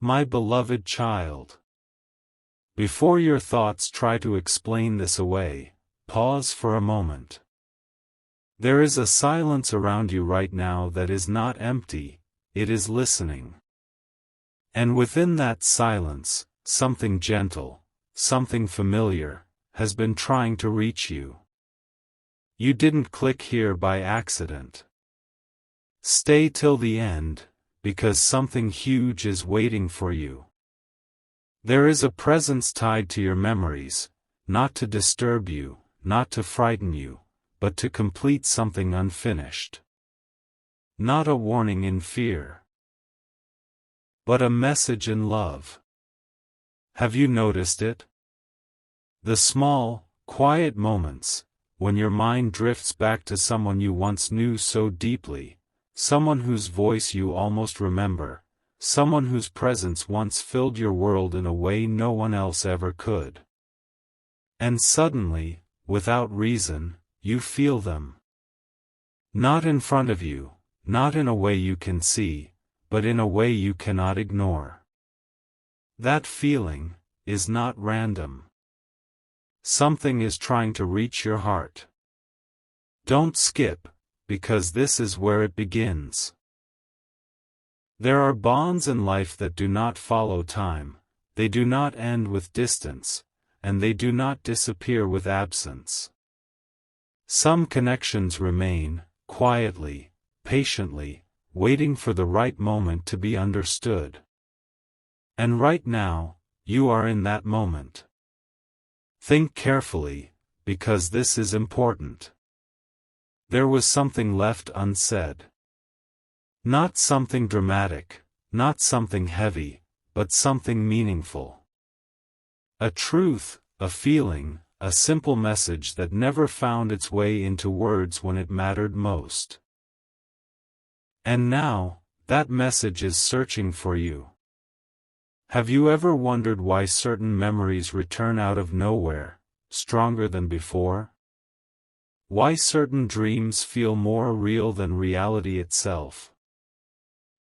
My beloved child. Before your thoughts try to explain this away, pause for a moment. There is a silence around you right now that is not empty, it is listening. And within that silence, something gentle, something familiar, has been trying to reach you. You didn't click here by accident. Stay till the end, because something huge is waiting for you. There is a presence tied to your memories, not to disturb you, not to frighten you, but to complete something unfinished. Not a warning in fear, but a message in love. Have you noticed it? The small, quiet moments, when your mind drifts back to someone you once knew so deeply, someone whose voice you almost remember, someone whose presence once filled your world in a way no one else ever could. And suddenly, without reason, you feel them. Not in front of you, not in a way you can see, but in a way you cannot ignore. That feeling is not random. Something is trying to reach your heart. Don't skip, because this is where it begins. There are bonds in life that do not follow time, they do not end with distance, and they do not disappear with absence. Some connections remain, quietly, patiently, waiting for the right moment to be understood. And right now, you are in that moment. Think carefully, because this is important. There was something left unsaid. Not something dramatic, not something heavy, but something meaningful. A truth, a feeling, a simple message that never found its way into words when it mattered most. And now, that message is searching for you. Have you ever wondered why certain memories return out of nowhere, stronger than before? Why certain dreams feel more real than reality itself?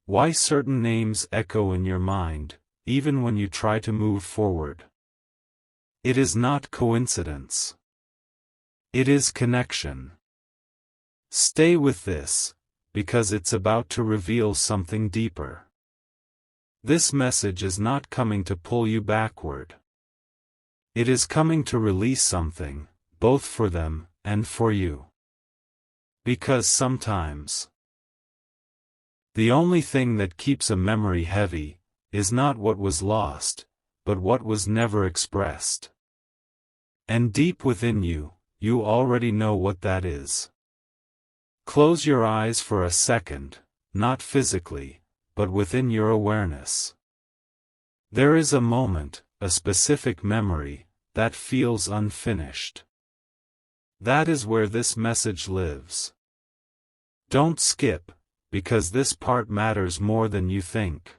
Why certain names echo in your mind, even when you try to move forward? It is not coincidence. It is connection. Stay with this, because it's about to reveal something deeper. This message is not coming to pull you backward. It is coming to release something, both for them and for you. Because sometimes, the only thing that keeps a memory heavy is not what was lost, but what was never expressed. And deep within you, you already know what that is. Close your eyes for a second, not physically, but within your awareness. There is a moment, a specific memory, that feels unfinished. That is where this message lives. Don't skip, because this part matters more than you think.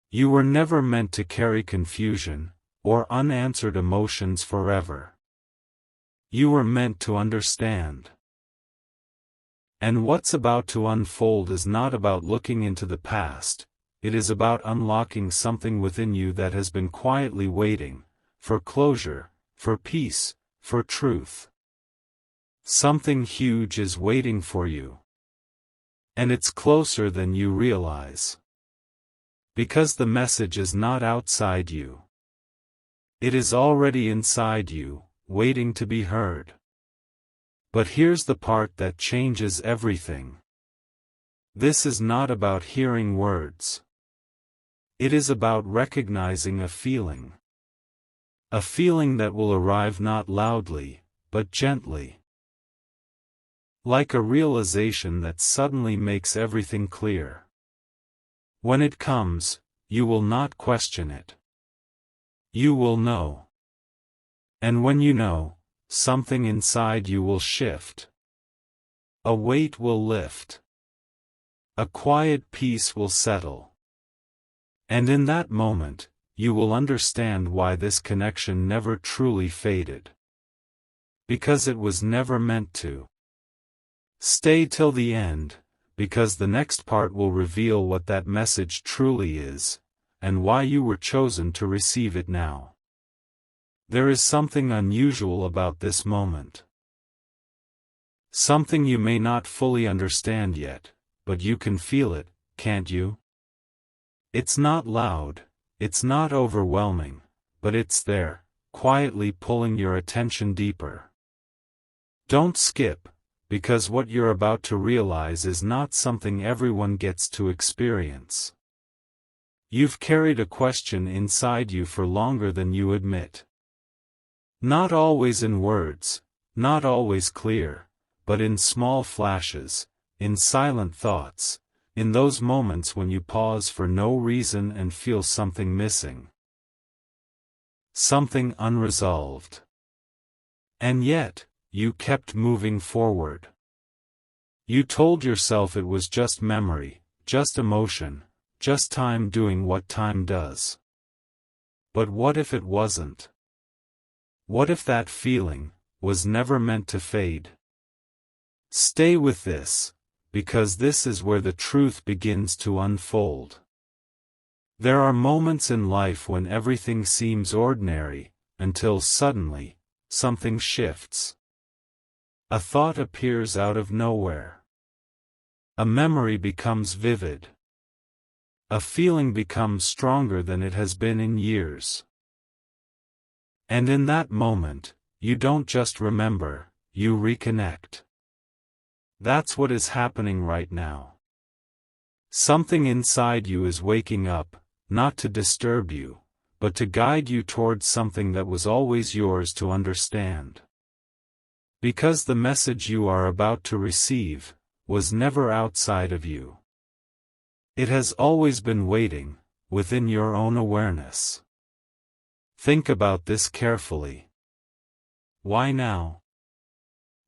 You were never meant to carry confusion, or unanswered emotions forever. You were meant to understand. And what's about to unfold is not about looking into the past, it is about unlocking something within you that has been quietly waiting, for closure, for peace, for truth. Something huge is waiting for you. And it's closer than you realize. Because the message is not outside you. It is already inside you, waiting to be heard. But here's the part that changes everything. This is not about hearing words. It is about recognizing a feeling. A feeling that will arrive not loudly, but gently. Like a realization that suddenly makes everything clear. When it comes, you will not question it. You will know. And when you know, something inside you will shift. A weight will lift. A quiet peace will settle. And in that moment, you will understand why this connection never truly faded. Because it was never meant to. Stay till the end, because the next part will reveal what that message truly is, and why you were chosen to receive it now. There is something unusual about this moment. Something you may not fully understand yet, but you can feel it, can't you? It's not loud, it's not overwhelming, but it's there, quietly pulling your attention deeper. Don't skip, because what you're about to realize is not something everyone gets to experience. You've carried a question inside you for longer than you admit. Not always in words, not always clear, but in small flashes, in silent thoughts, in those moments when you pause for no reason and feel something missing. Something unresolved. And yet, you kept moving forward. You told yourself it was just memory, just emotion, just time doing what time does. But what if it wasn't? What if that feeling was never meant to fade? Stay with this, because this is where the truth begins to unfold. There are moments in life when everything seems ordinary, until suddenly, something shifts. A thought appears out of nowhere. A memory becomes vivid. A feeling becomes stronger than it has been in years. And in that moment, you don't just remember, you reconnect. That's what is happening right now. Something inside you is waking up, not to disturb you, but to guide you towards something that was always yours to understand. Because the message you are about to receive was never outside of you. It has always been waiting, within your own awareness. Think about this carefully. Why now?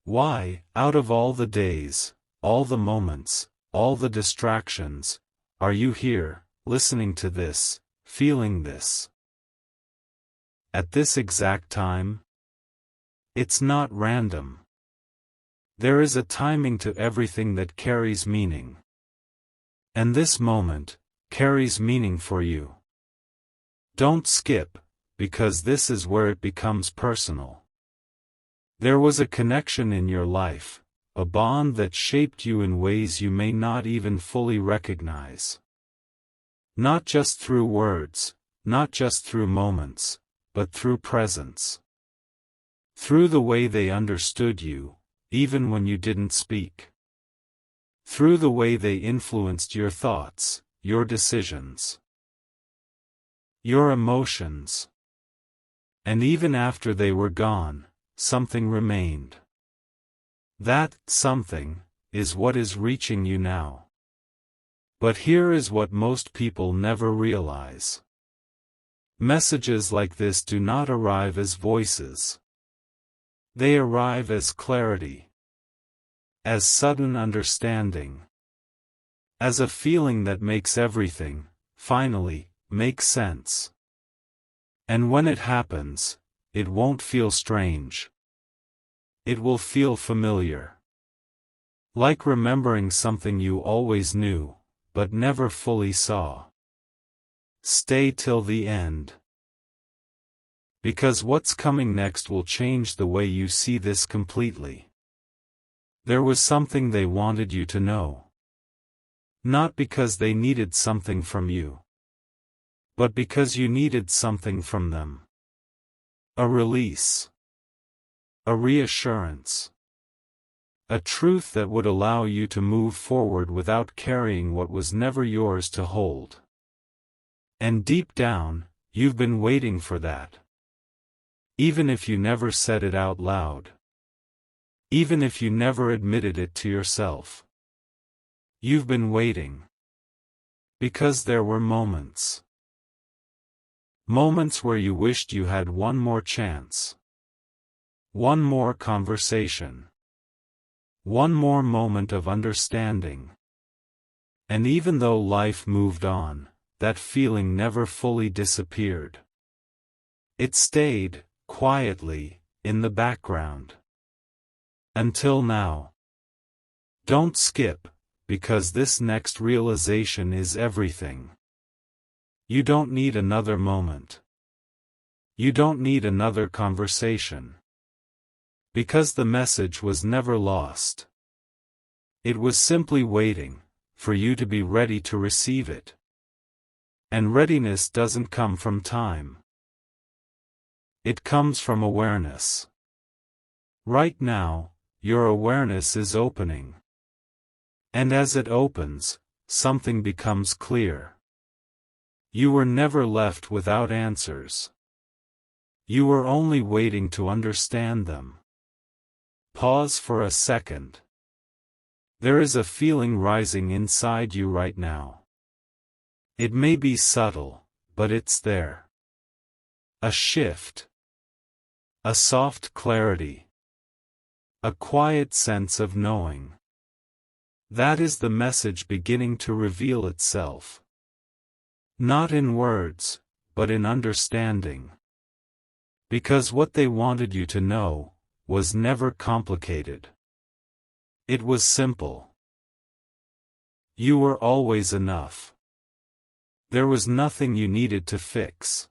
Why, out of all the days, all the moments, all the distractions, are you here, listening to this, feeling this? At this exact time? It's not random. There is a timing to everything that carries meaning. And this moment carries meaning for you. Don't skip, because this is where it becomes personal. There was a connection in your life, a bond that shaped you in ways you may not even fully recognize. Not just through words, not just through moments, but through presence. Through the way they understood you, even when you didn't speak. Through the way they influenced your thoughts, your decisions, your emotions. And even after they were gone, something remained. That something is what is reaching you now. But here is what most people never realize. Messages like this do not arrive as voices. They arrive as clarity, as sudden understanding, as a feeling that makes everything, finally, make sense. And when it happens, it won't feel strange. It will feel familiar. Like remembering something you always knew, but never fully saw. Stay till the end. Because what's coming next will change the way you see this completely. There was something they wanted you to know. Not because they needed something from you, but because you needed something from them. A release. A reassurance. A truth that would allow you to move forward without carrying what was never yours to hold. And deep down, you've been waiting for that. Even if you never said it out loud. Even if you never admitted it to yourself. You've been waiting. Because there were moments. Moments where you wished you had one more chance. One more conversation. One more moment of understanding. And even though life moved on, that feeling never fully disappeared. It stayed, quietly, in the background. Until now. Don't skip, because this next realization is everything. You don't need another moment. You don't need another conversation. Because the message was never lost. It was simply waiting for you to be ready to receive it. And readiness doesn't come from time. It comes from awareness. Right now, your awareness is opening. And as it opens, something becomes clear. You were never left without answers. You were only waiting to understand them. Pause for a second. There is a feeling rising inside you right now. It may be subtle, but it's there. A shift. A soft clarity. A quiet sense of knowing. That is the message beginning to reveal itself. Not in words, but in understanding. Because what they wanted you to know was never complicated. It was simple. You were always enough. There was nothing you needed to fix.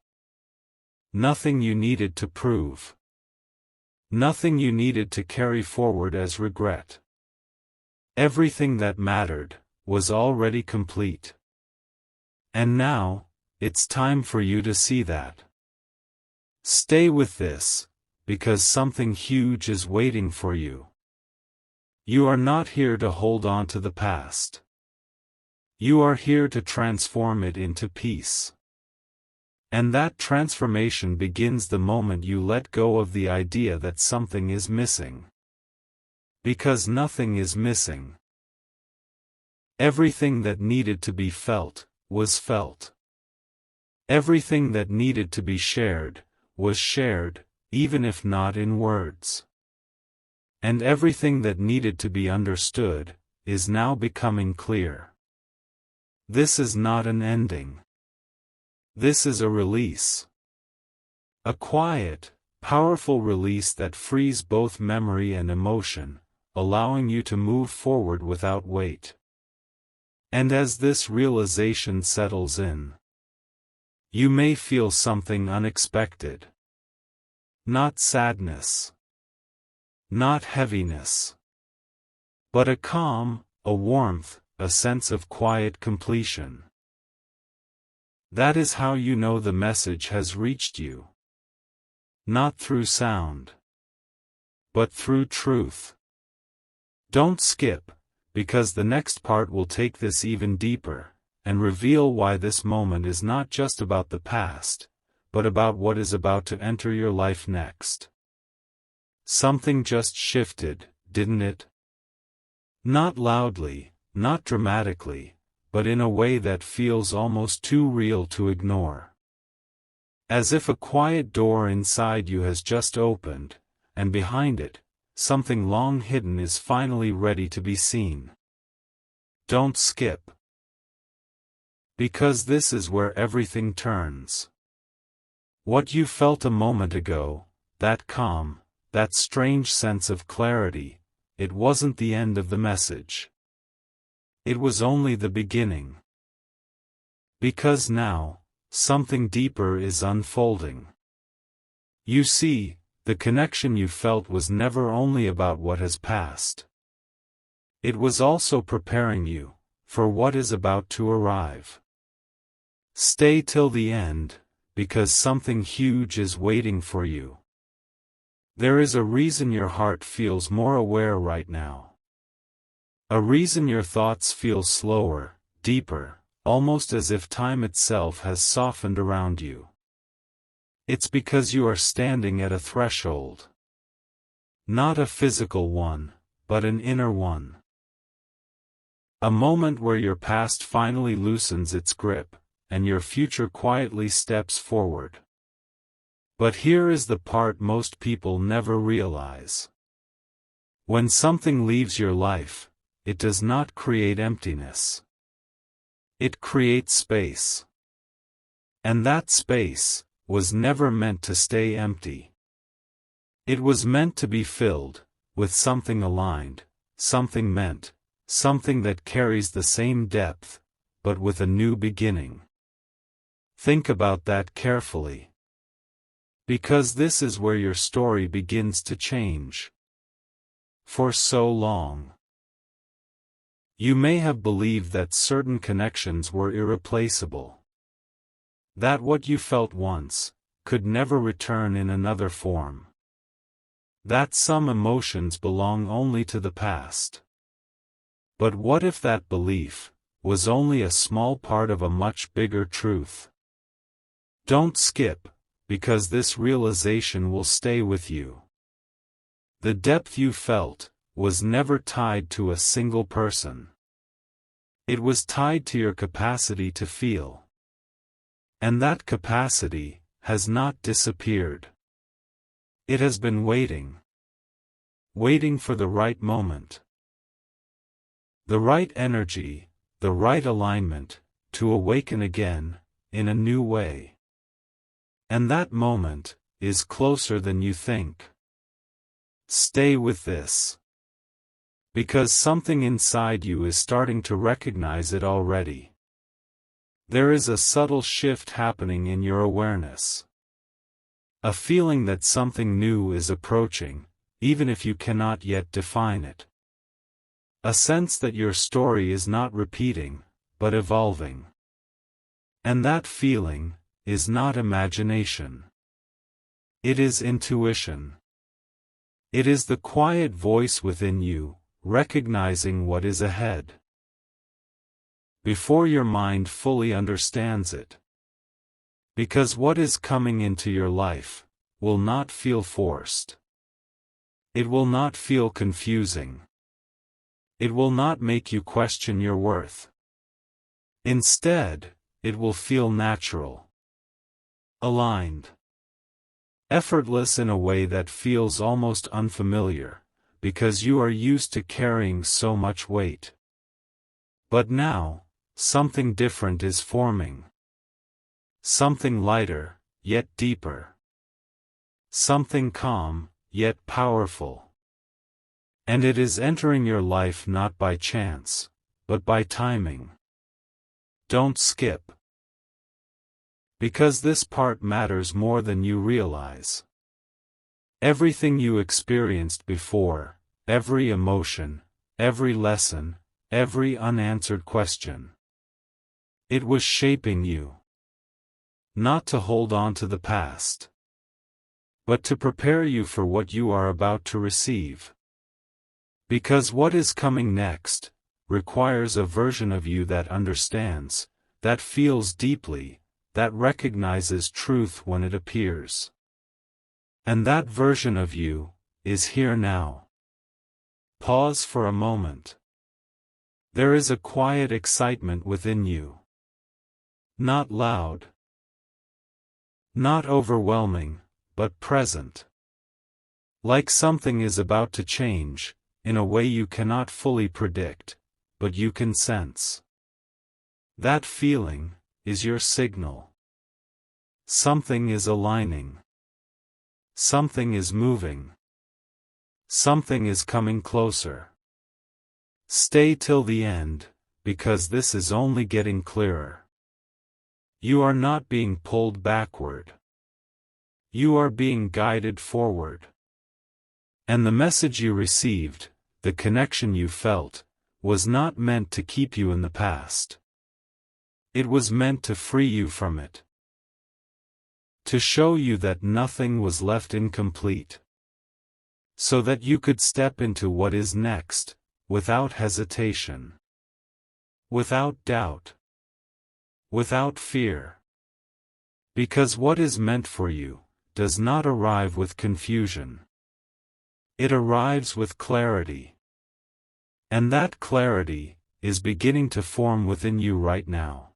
Nothing you needed to prove. Nothing you needed to carry forward as regret. Everything that mattered was already complete. And now, it's time for you to see that. Stay with this, because something huge is waiting for you. You are not here to hold on to the past. You are here to transform it into peace. And that transformation begins the moment you let go of the idea that something is missing. Because nothing is missing. Everything that needed to be felt was felt. Everything that needed to be shared was shared, even if not in words. And everything that needed to be understood is now becoming clear. This is not an ending. This is a release. A quiet, powerful release that frees both memory and emotion, allowing you to move forward without weight. And as this realization settles in, you may feel something unexpected. Not sadness. Not heaviness. But a calm, a warmth, a sense of quiet completion. That is how you know the message has reached you. Not through sound, but through truth. Don't skip, because the next part will take this even deeper, and reveal why this moment is not just about the past, but about what is about to enter your life next. Something just shifted, didn't it? Not loudly, not dramatically, but in a way that feels almost too real to ignore. As if a quiet door inside you has just opened, and behind it, something long hidden is finally ready to be seen. Don't skip. Because this is where everything turns. What you felt a moment ago, that calm, that strange sense of clarity, it wasn't the end of the message. It was only the beginning. Because now, something deeper is unfolding. You see, the connection you felt was never only about what has passed. It was also preparing you for what is about to arrive. Stay till the end, because something huge is waiting for you. There is a reason your heart feels more aware right now. A reason your thoughts feel slower, deeper, almost as if time itself has softened around you. It's because you are standing at a threshold. Not a physical one, but an inner one. A moment where your past finally loosens its grip, and your future quietly steps forward. But here is the part most people never realize. When something leaves your life, it does not create emptiness. It creates space. And that space was never meant to stay empty. It was meant to be filled with something aligned, something meant, something that carries the same depth, but with a new beginning. Think about that carefully. Because this is where your story begins to change. For so long, you may have believed that certain connections were irreplaceable. That what you felt once could never return in another form. That some emotions belong only to the past. But what if that belief was only a small part of a much bigger truth? Don't skip, because this realization will stay with you. The depth you felt was never tied to a single person. It was tied to your capacity to feel. And that capacity has not disappeared. It has been waiting. Waiting for the right moment. The right energy, the right alignment, to awaken again, in a new way. And that moment is closer than you think. Stay with this. Because something inside you is starting to recognize it already. There is a subtle shift happening in your awareness. A feeling that something new is approaching, even if you cannot yet define it. A sense that your story is not repeating, but evolving. And that feeling is not imagination. It is intuition. It is the quiet voice within you, recognizing what is ahead. Before your mind fully understands it. Because what is coming into your life will not feel forced. It will not feel confusing. It will not make you question your worth. Instead, it will feel natural. Aligned. Effortless in a way that feels almost unfamiliar, because you are used to carrying so much weight. But now, something different is forming. Something lighter, yet deeper. Something calm, yet powerful. And it is entering your life not by chance, but by timing. Don't skip. Because this part matters more than you realize. Everything you experienced before, every emotion, every lesson, every unanswered question. It was shaping you. Not to hold on to the past, but to prepare you for what you are about to receive. Because what is coming next requires a version of you that understands, that feels deeply, that recognizes truth when it appears. And that version of you is here now. Pause for a moment. There is a quiet excitement within you. Not loud. Not overwhelming, but present. Like something is about to change, in a way you cannot fully predict, but you can sense. That feeling is your signal. Something is aligning. Something is moving. Something is coming closer. Stay till the end, because this is only getting clearer. You are not being pulled backward. You are being guided forward. And the message you received, the connection you felt, was not meant to keep you in the past. It was meant to free you from it. To show you that nothing was left incomplete. So that you could step into what is next, without hesitation. Without doubt. Without fear. Because what is meant for you does not arrive with confusion. It arrives with clarity. And that clarity is beginning to form within you right now.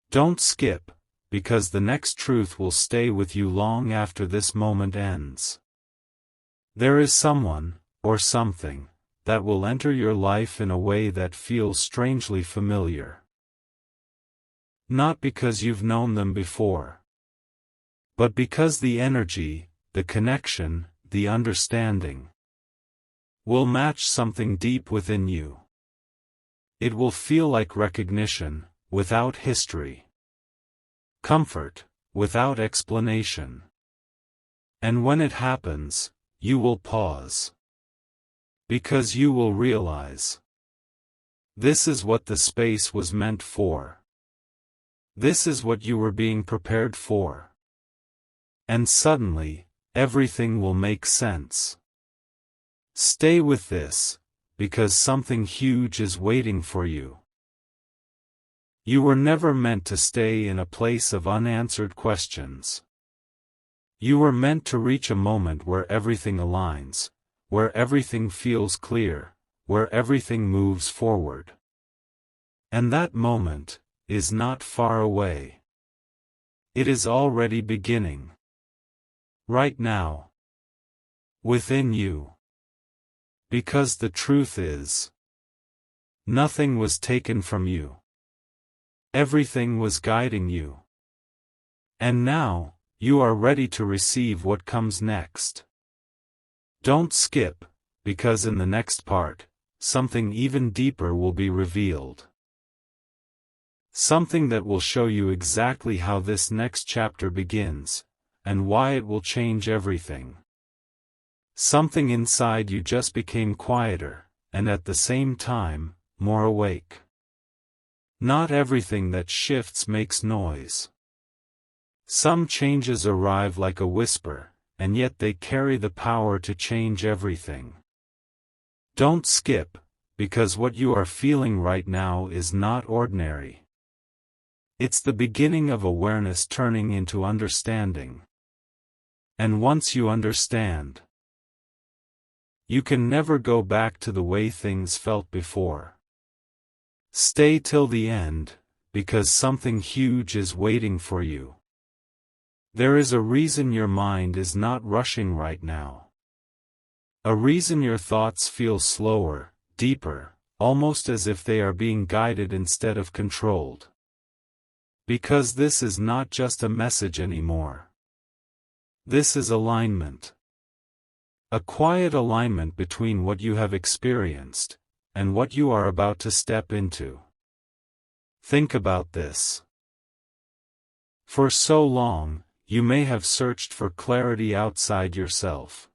Don't skip, because the next truth will stay with you long after this moment ends. There is someone, or something, that will enter your life in a way that feels strangely familiar. Not because you've known them before, but because the energy, the connection, the understanding will match something deep within you. It will feel like recognition, without history. comfort, without explanation. And when it happens, you will pause. Because you will realize. This is what the space was meant for. This is what you were being prepared for. And suddenly, everything will make sense. Stay with this, because something huge is waiting for you. You were never meant to stay in a place of unanswered questions. You were meant to reach a moment where everything aligns, where everything feels clear, where everything moves forward. And that moment is not far away. It is already beginning. Right now. Within you. Because the truth is, nothing was taken from you. Everything was guiding you. And now, you are ready to receive what comes next. Don't skip, because in the next part, something even deeper will be revealed. Something that will show you exactly how this next chapter begins, and why it will change everything. Something inside you just became quieter, and at the same time, more awake. Not everything that shifts makes noise. Some changes arrive like a whisper, and yet they carry the power to change everything. Don't skip, because what you are feeling right now is not ordinary. It's the beginning of awareness turning into understanding. And once you understand, you can never go back to the way things felt before. Stay till the end, because something huge is waiting for you. There is a reason your mind is not rushing right now. A reason your thoughts feel slower, deeper, almost as if they are being guided instead of controlled. Because this is not just a message anymore. This is alignment. A quiet alignment between what you have experienced, and what you are about to step into. Think about this. For so long, you may have searched for clarity outside yourself.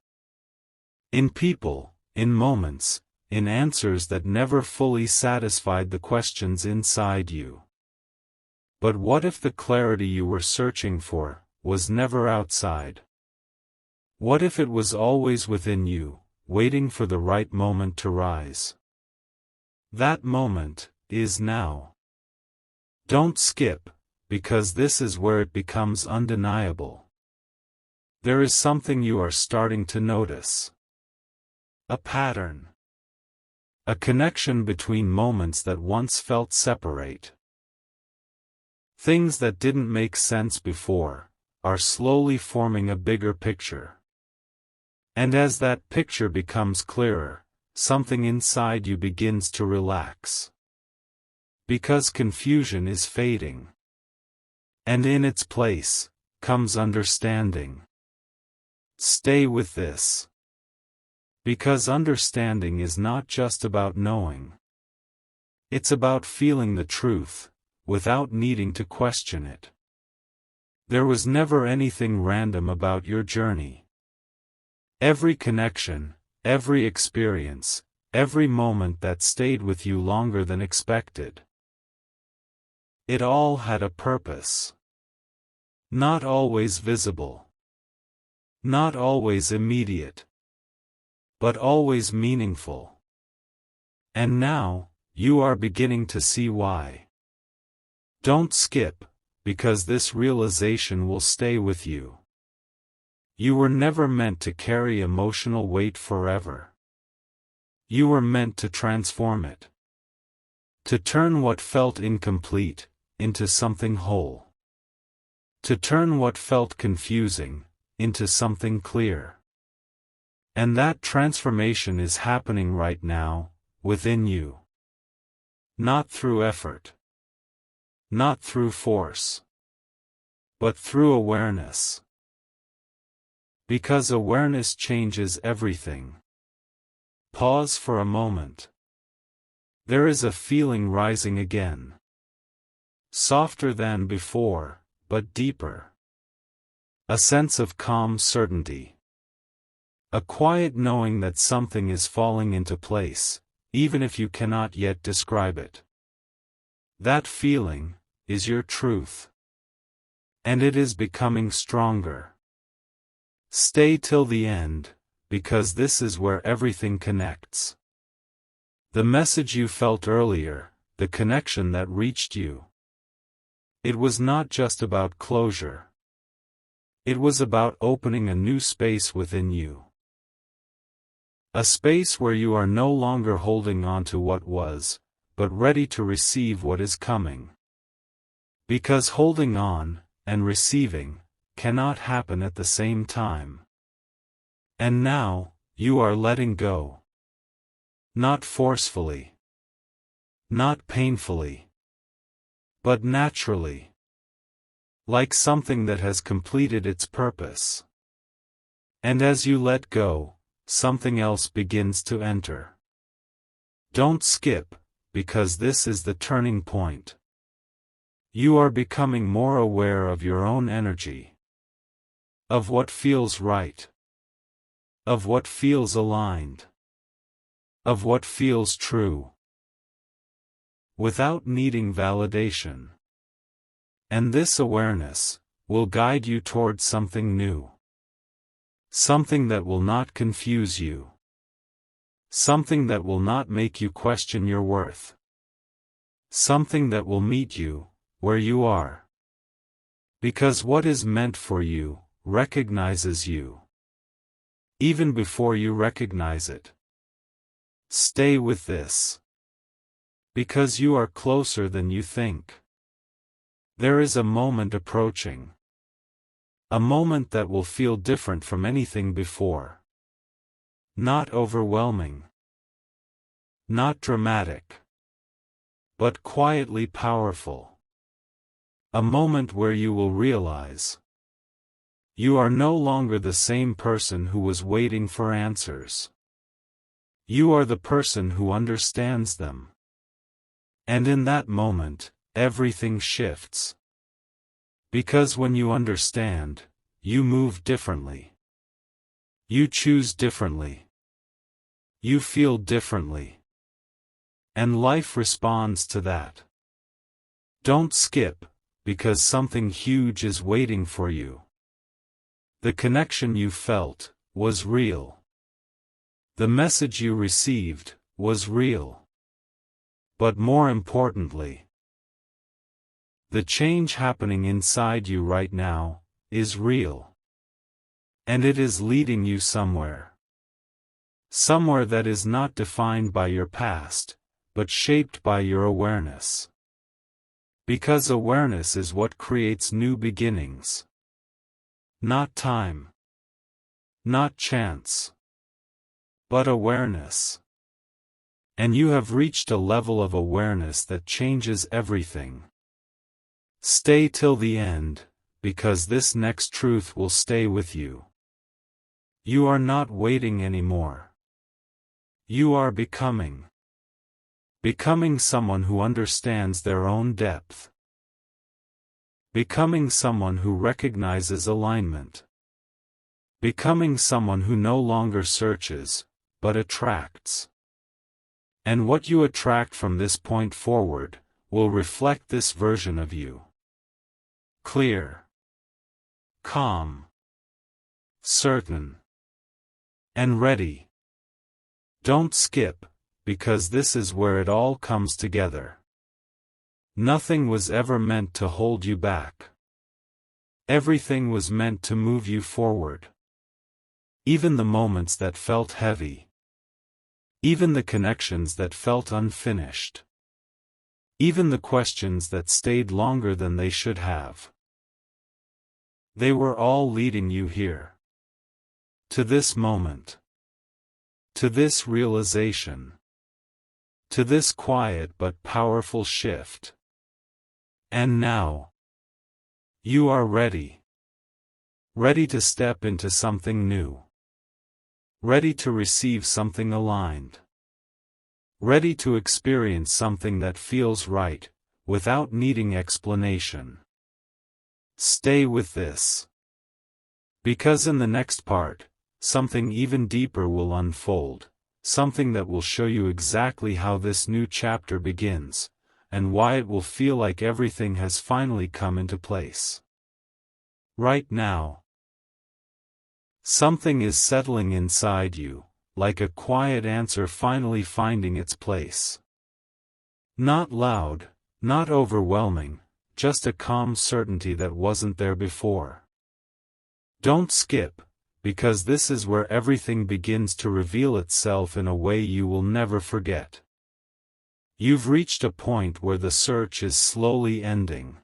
In people, in moments, in answers that never fully satisfied the questions inside you. But what if the clarity you were searching for was never outside? What if it was always within you, waiting for the right moment to rise? That moment is now. Don't skip, because this is where it becomes undeniable. There is something you are starting to notice. A pattern. A connection between moments that once felt separate. Things that didn't make sense before, are slowly forming a bigger picture. And as that picture becomes clearer, something inside you begins to relax. Because confusion is fading. And in its place, comes understanding. Stay with this. Because understanding is not just about knowing. It's about feeling the truth, without needing to question it. There was never anything random about your journey. Every connection, every experience, every moment that stayed with you longer than expected. It all had a purpose. Not always visible. Not always immediate. But always meaningful. And now, you are beginning to see why. Don't skip, because this realization will stay with you. You were never meant to carry emotional weight forever. You were meant to transform it. To turn what felt incomplete into something whole. To turn what felt confusing into something clear. And that transformation is happening right now, within you. Not through effort. Not through force. But through awareness. Because awareness changes everything. Pause for a moment. There is a feeling rising again. Softer than before, but deeper. A sense of calm certainty. A quiet knowing that something is falling into place, even if you cannot yet describe it. That feeling is your truth. And it is becoming stronger. Stay till the end, because this is where everything connects. The message you felt earlier, the connection that reached you. It was not just about closure. It was about opening a new space within you. A space where you are no longer holding on to what was, but ready to receive what is coming. Because holding on, and receiving, cannot happen at the same time. And now, you are letting go. Not forcefully. Not painfully. But naturally. Like something that has completed its purpose. And as you let go, something else begins to enter. Don't skip, because this is the turning point. You are becoming more aware of your own energy. Of what feels right. Of what feels aligned. Of what feels true. Without needing validation. And this awareness will guide you towards something new. Something that will not confuse you. Something that will not make you question your worth. Something that will meet you where you are. Because what is meant for you recognizes you. Even before you recognize it. Stay with this. Because you are closer than you think. There is a moment approaching. A moment that will feel different from anything before. Not overwhelming. Not dramatic. But quietly powerful. A moment where you will realize. You are no longer the same person who was waiting for answers. You are the person who understands them. And in that moment, everything shifts. Because when you understand, you move differently. You choose differently. You feel differently. And life responds to that. Don't skip, because something huge is waiting for you. The connection you felt was real. The message you received was real. But more importantly, the change happening inside you right now is real. And it is leading you somewhere. Somewhere that is not defined by your past, but shaped by your awareness. Because awareness is what creates new beginnings. Not time. Not chance. But awareness. And you have reached a level of awareness that changes everything. Stay till the end, because this next truth will stay with you. You are not waiting anymore. You are becoming. Becoming someone who understands their own depth. Becoming someone who recognizes alignment. Becoming someone who no longer searches, but attracts. And what you attract from this point forward, will reflect this version of you. Clear. Calm. Certain. And ready. Don't skip, because this is where it all comes together. Nothing was ever meant to hold you back. Everything was meant to move you forward. Even the moments that felt heavy. Even the connections that felt unfinished. Even the questions that stayed longer than they should have. They were all leading you here. To this moment. To this realization. To this quiet but powerful shift. And now, you are ready. Ready to step into something new. Ready to receive something aligned. Ready to experience something that feels right, without needing explanation. Stay with this. Because in the next part, something even deeper will unfold, something that will show you exactly how this new chapter begins, and why it will feel like everything has finally come into place. Right now, something is settling inside you, like a quiet answer finally finding its place. Not loud, not overwhelming, just a calm certainty that wasn't there before. Don't skip, because this is where everything begins to reveal itself in a way you will never forget. You've reached a point where the search is slowly ending.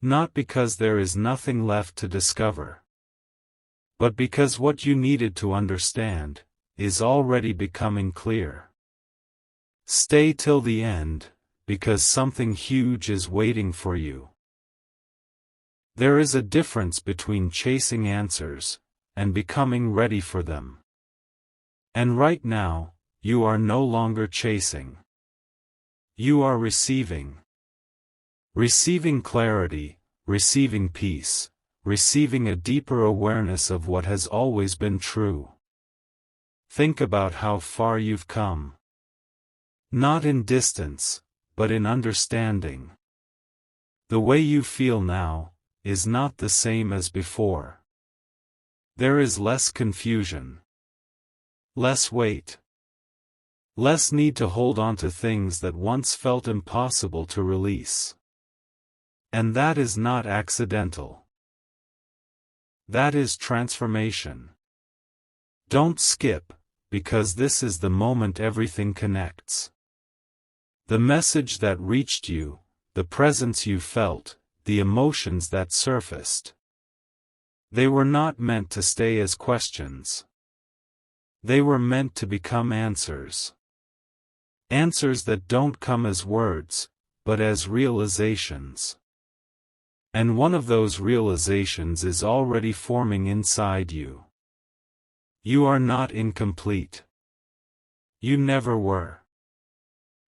Not because there is nothing left to discover, but because what you needed to understand is already becoming clear. Stay till the end, because something huge is waiting for you. There is a difference between chasing answers and becoming ready for them. And right now, you are no longer chasing. You are receiving. Receiving clarity, receiving peace, receiving a deeper awareness of what has always been true. Think about how far you've come. Not in distance, but in understanding. The way you feel now is not the same as before. There is less confusion, less weight, less need to hold on to things that once felt impossible to release. And that is not accidental. That is transformation. Don't skip, because this is the moment everything connects. The message that reached you, the presence you felt, the emotions that surfaced. They were not meant to stay as questions. They were meant to become answers. Answers that don't come as words, but as realizations. And one of those realizations is already forming inside you. You are not incomplete. You never were.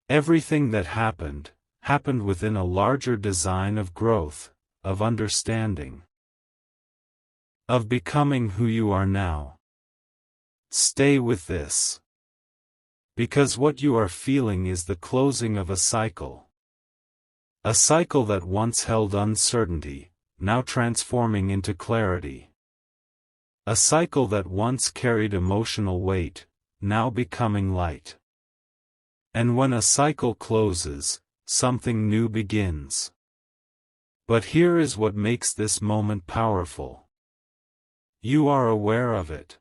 Everything that happened within a larger design of growth, of understanding, of becoming who you are now. Stay with this. Because what you are feeling is the closing of a cycle. A cycle that once held uncertainty, now transforming into clarity. A cycle that once carried emotional weight, now becoming light. And when a cycle closes, something new begins. But here is what makes this moment powerful. You are aware of it.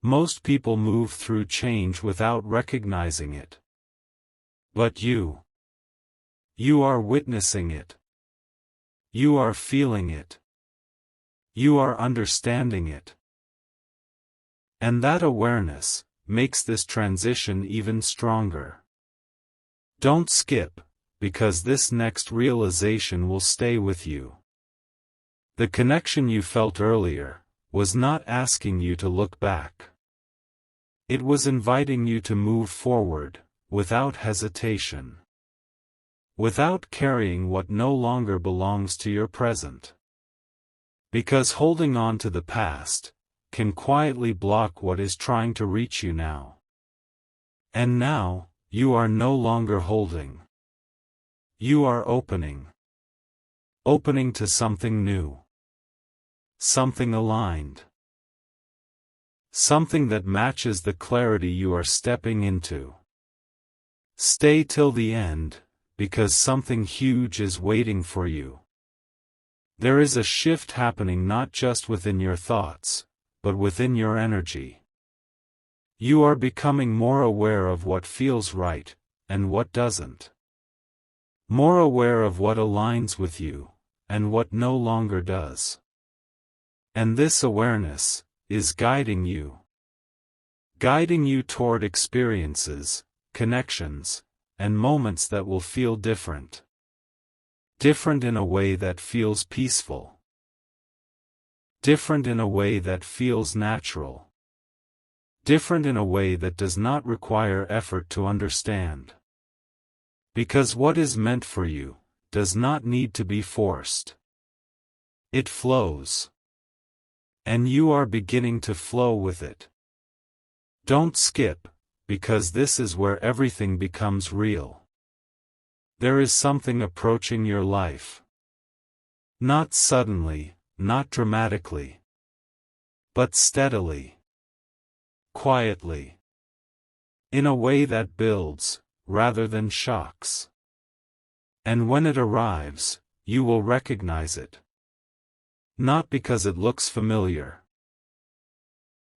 Most people move through change without recognizing it. But you are witnessing it. You are feeling it. You are understanding it. And that awareness makes this transition even stronger. Don't skip, because this next realization will stay with you. The connection you felt earlier was not asking you to look back. It was inviting you to move forward, without hesitation. Without carrying what no longer belongs to your present. Because holding on to the past can quietly block what is trying to reach you now. And now, you are no longer holding. You are opening. Opening to something new. Something aligned. Something that matches the clarity you are stepping into. Stay till the end, because something huge is waiting for you. There is a shift happening not just within your thoughts, but within your energy. You are becoming more aware of what feels right, and what doesn't. More aware of what aligns with you, and what no longer does. And this awareness is guiding you. Guiding you toward experiences, connections, and moments that will feel different. Different in a way that feels peaceful. Different in a way that feels natural. Different in a way that does not require effort to understand. Because what is meant for you does not need to be forced. It flows. And you are beginning to flow with it. Don't skip, because this is where everything becomes real. There is something approaching your life. Not suddenly, not dramatically, but steadily, quietly, in a way that builds, rather than shocks. And when it arrives, you will recognize it. Not because it looks familiar,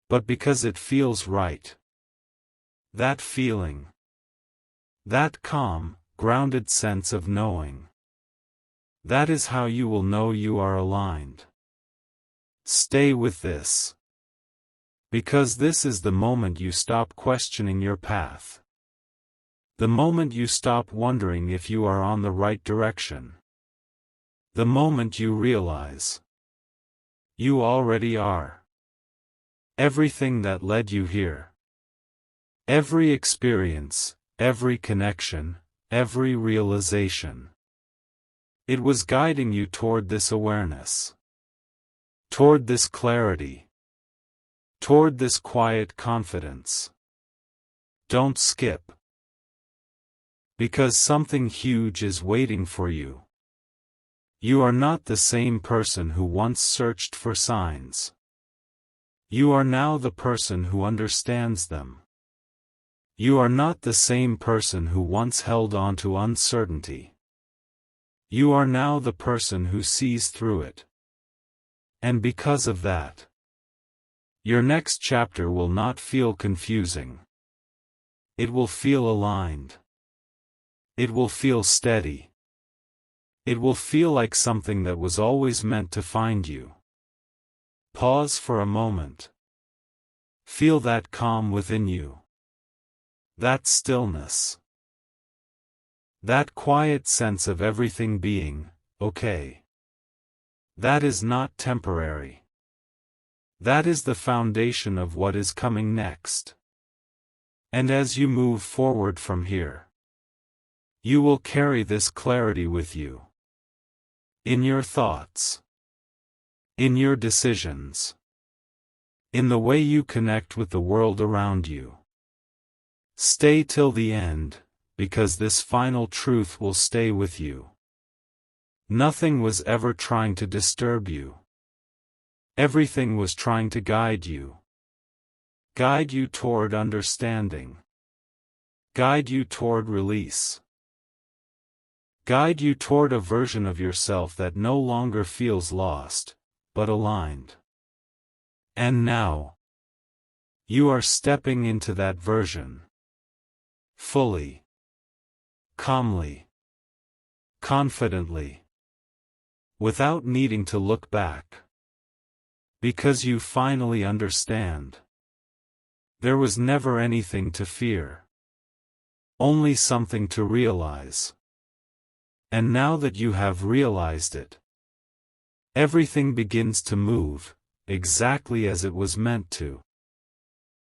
but because it feels right. That feeling. That calm, grounded sense of knowing. That is how you will know you are aligned. Stay with this. Because this is the moment you stop questioning your path. The moment you stop wondering if you are on the right direction. The moment you realize you already are. Everything that led you here. Every experience, every connection, every realization. It was guiding you toward this awareness. Toward this clarity. Toward this quiet confidence. Don't skip. Because something huge is waiting for you. You are not the same person who once searched for signs. You are now the person who understands them. You are not the same person who once held on to uncertainty. You are now the person who sees through it. And because of that, your next chapter will not feel confusing. It will feel aligned. It will feel steady. It will feel like something that was always meant to find you. Pause for a moment. Feel that calm within you. That stillness. That quiet sense of everything being okay. That is not temporary. That is the foundation of what is coming next. And as you move forward from here, you will carry this clarity with you. In your thoughts. In your decisions. In the way you connect with the world around you. Stay till the end, because this final truth will stay with you. Nothing was ever trying to disturb you. Everything was trying to guide you. Guide you toward understanding. Guide you toward release. Guide you toward a version of yourself that no longer feels lost, but aligned. And now, you are stepping into that version. Fully. Calmly. Confidently. Without needing to look back. Because you finally understand. There was never anything to fear. Only something to realize. And now that you have realized it, everything begins to move, exactly as it was meant to.